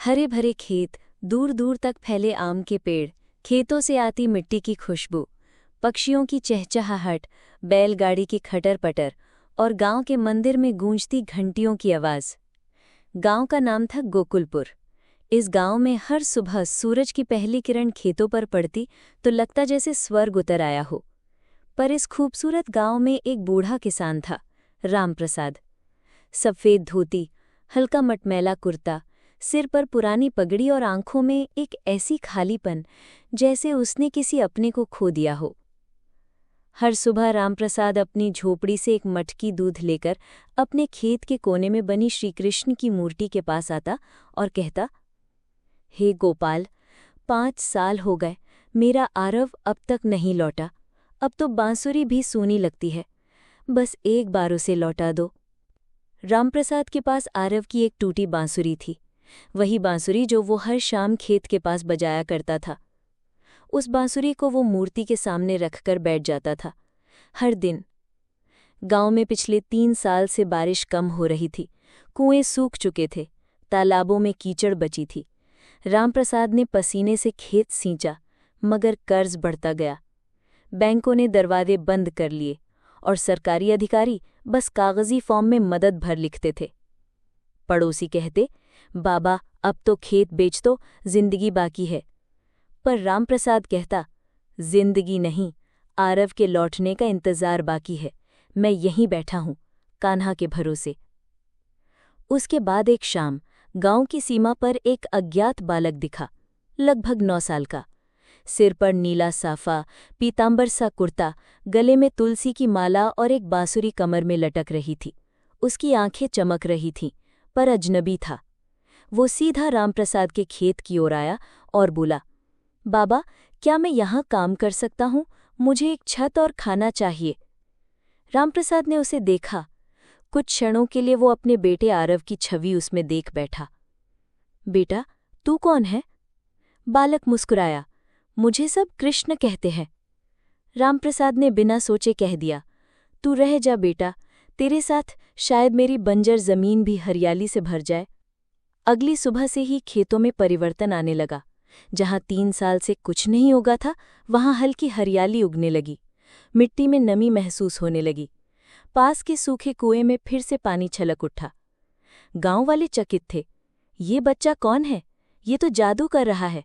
हरे भरे खेत, दूर दूर तक फैले आम के पेड़, खेतों से आती मिट्टी की खुशबू, पक्षियों की चहचहाहट, बैलगाड़ी की खटर-पटर और गांव के मंदिर में गूंजती घंटियों की आवाज़। गांव का नाम था गोकुलपुर। इस गांव में हर सुबह सूरज की पहली किरण खेतों पर पड़ती तो लगता जैसे स्वर्ग उतर आया हो। पर इस खूबसूरत गांव में एक बूढ़ा किसान था, रामप्रसाद। सफ़ेद धोती, हल्का मटमैला कुर्ता, सिर पर पुरानी पगड़ी और आंखों में एक ऐसी खालीपन जैसे उसने किसी अपने को खो दिया हो। हर सुबह रामप्रसाद अपनी झोपड़ी से एक मटकी दूध लेकर अपने खेत के कोने में बनी श्रीकृष्ण की मूर्ति के पास आता और कहता, हे गोपाल, 5 साल हो गए, मेरा आरव अब तक नहीं लौटा। अब तो बांसुरी भी सूनी लगती है, बस एक बार उसे लौटा दो। रामप्रसाद के पास आरव की एक टूटी बांसुरी थी, वही बांसुरी जो वो हर शाम खेत के पास बजाया करता था। उस बांसुरी को वो मूर्ति के सामने रखकर बैठ जाता था। हर दिन गांव में पिछले 3 साल से बारिश कम हो रही थी, कुएं सूख चुके थे, तालाबों में कीचड़ बची थी। रामप्रसाद ने पसीने से खेत सींचा, मगर कर्ज बढ़ता गया। बैंकों ने दरवाजे बंद कर लिए और सरकारी अधिकारी बस कागजी फॉर्म में मदद भर लिखते थे। पड़ोसी कहते, बाबा अब तो खेत बेच दो, जिंदगी बाकी है। पर रामप्रसाद कहता, जिंदगी नहीं, आरव के लौटने का इंतजार बाकी है। मैं यहीं बैठा हूं, कान्हा के भरोसे। उसके बाद एक शाम गांव की सीमा पर एक अज्ञात बालक दिखा, लगभग 9 साल का। सिर पर नीला साफा, पीतांबर सा कुर्ता, गले में तुलसी की माला और एक बांसुरी कमर में लटक रही थी। उसकी आंखें चमक रही थीं, पर अजनबी था। वो सीधा रामप्रसाद के खेत की ओर आया और बोला, बाबा, क्या मैं यहाँ काम कर सकता हूँ? मुझे एक छत और खाना चाहिए। रामप्रसाद ने उसे देखा। कुछ क्षणों के लिए वो अपने बेटे आरव की छवि उसमें देख बैठा। बेटा, तू कौन है? बालक मुस्कुराया, मुझे सब कृष्ण कहते हैं। रामप्रसाद ने बिना सोचे कह दिया, तू रह जा बेटा, तेरे साथ शायद मेरी बंजर जमीन भी हरियाली से भर जाए। अगली सुबह से ही खेतों में परिवर्तन आने लगा। जहां 3 साल से कुछ नहीं उगा था, वहां हल्की हरियाली उगने लगी। मिट्टी में नमी महसूस होने लगी। पास के सूखे कुएं में फिर से पानी छलक उठा। गांव वाले चकित थे, ये बच्चा कौन है? ये तो जादू कर रहा है।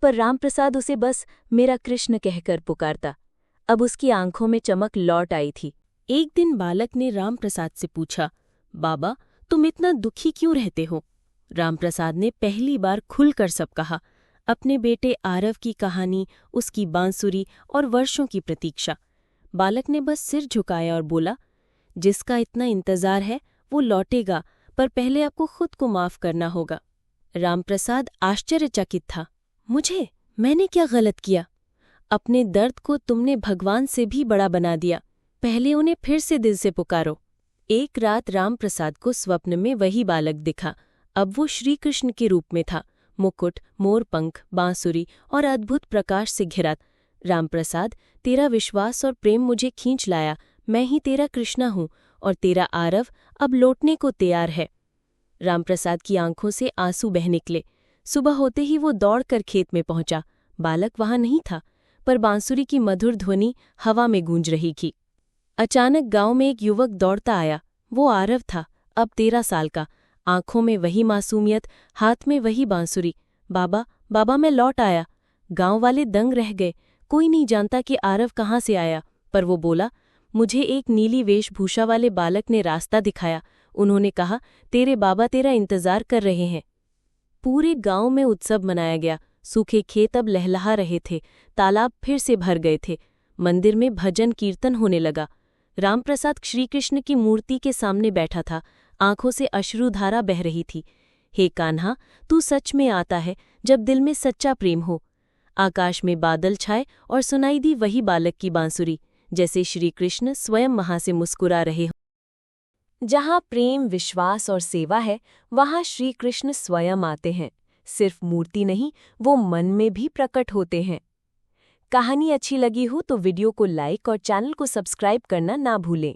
पर रामप्रसाद उसे बस मेरा कृष्ण कहकर पुकारता। अब उसकी आंखों में चमक लौट आई थी। एक दिन बालक ने रामप्रसाद से पूछा, बाबा, तुम इतना दुखी क्यों रहते हो? रामप्रसाद ने पहली बार खुलकर सब कहा, अपने बेटे आरव की कहानी, उसकी बांसुरी और वर्षों की प्रतीक्षा। बालक ने बस सिर झुकाया और बोला, जिसका इतना इंतजार है वो लौटेगा, पर पहले आपको खुद को माफ करना होगा। रामप्रसाद आश्चर्यचकित था। मुझे? मैंने क्या गलत किया? अपने दर्द को तुमने भगवान से भी बड़ा बना दिया। पहले उन्हें फिर से दिल से पुकारो। एक रात रामप्रसाद को स्वप्न में वही बालक दिखा। अब वो श्रीकृष्ण के रूप में था, मुकुट, मोरपंख, बांसुरी और अद्भुत प्रकाश से घिरा। रामप्रसाद, तेरा विश्वास और प्रेम मुझे खींच लाया। मैं ही तेरा कृष्णा हूँ और तेरा आरव अब लौटने को तैयार है। रामप्रसाद की आंखों से आंसू बह निकले। सुबह होते ही वो दौड़कर खेत में पहुंचा। बालक वहां नहीं था, पर बांसुरी की मधुर ध्वनि हवा में गूंज रही थी। अचानक गांव में एक युवक दौड़ता आया। वो आरव था, अब 13 साल का। आंखों में वही मासूमियत, हाथ में वही बांसुरी। बाबा, बाबा, मैं लौट आया। गांव वाले दंग रह गए। कोई नहीं जानता कि आरव कहाँ से आया, पर वो बोला, मुझे एक नीली वेशभूषा वाले बालक ने रास्ता दिखाया। उन्होंने कहा, तेरे बाबा तेरा इंतजार कर रहे हैं। पूरे गांव में उत्सव मनाया गया। सूखे खेत अब लहलहा रहे थे, तालाब फिर से भर गए थे, मंदिर में भजन कीर्तन होने लगा। रामप्रसाद श्रीकृष्ण की मूर्ति के सामने बैठा था, आंखों से अश्रुधारा बह रही थी। हे कान्हा, तू सच में आता है जब दिल में सच्चा प्रेम हो। आकाश में बादल छाए और सुनाई दी वही बालक की बांसुरी, जैसे श्रीकृष्ण स्वयं वहां से मुस्कुरा रहे हों। जहां प्रेम, विश्वास और सेवा है, वहां श्रीकृष्ण स्वयं आते हैं। सिर्फ मूर्ति नहीं, वो मन में भी प्रकट होते हैं। कहानी अच्छी लगी हो तो वीडियो को लाइक और चैनल को सब्सक्राइब करना ना भूलें।